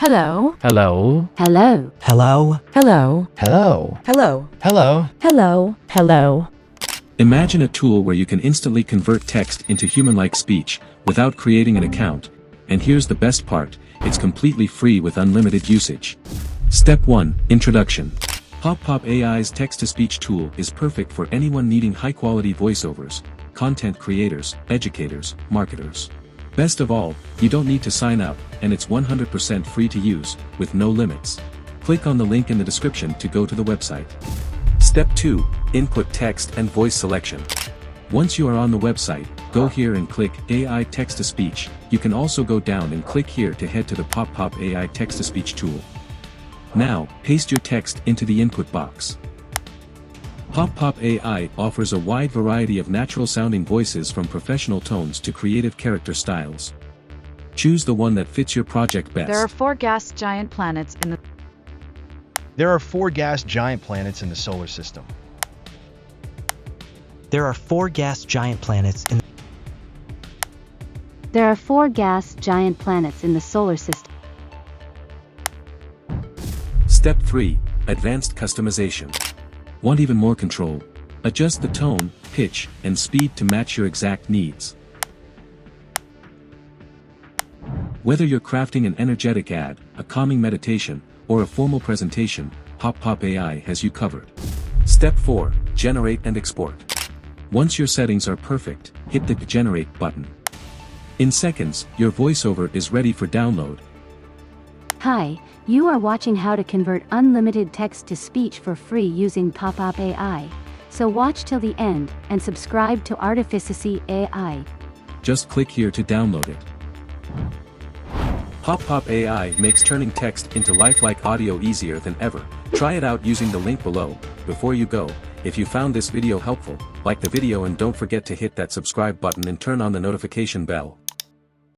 Hello. Hello. Hello. Hello. Hello. Hello. Hello. Hello. Hello. Hello. Imagine a tool where you can instantly convert text into human-like speech without creating an account. And here's the best part, it's completely free with unlimited usage. Step 1. Introduction. PopPop AI's text-to-speech tool is perfect for anyone needing high-quality voiceovers, content creators, educators, marketers. Best of all, you don't need to sign up, and it's 100% free to use, with no limits. Click on the link in the description to go to the website. Step 2. Input text and voice selection. Once you are on the website, go here and click AI Text-to-Speech. You can also go down and click here to head to the PopPop AI Text-to-Speech tool. Now, paste your text into the input box. PopPop AI offers a wide variety of natural-sounding voices from professional tones to creative character styles. Choose the one that fits your project best. There are 4 gas giant planets in the There are 4 gas giant planets in the solar system. There are 4 gas giant planets in There are 4 gas giant planets in the solar system. Step 3. Advanced customization. Want even more control? Adjust the tone, pitch, and speed to match your exact needs. Whether you're crafting an energetic ad, a calming meditation, or a formal presentation, PopPop AI has you covered. Step 4. Generate and export. Once your settings are perfect, hit the Generate button. In seconds, your voiceover is ready for download. Hi, you are watching how to convert unlimited text to speech for free using PopPop AI. So watch till the end, and subscribe to Artificicy AI. Just click here to download it. PopPop AI makes turning text into lifelike audio easier than ever. Try it out using the link below. Before you go, if you found this video helpful, like the video and don't forget to hit that subscribe button and turn on the notification bell.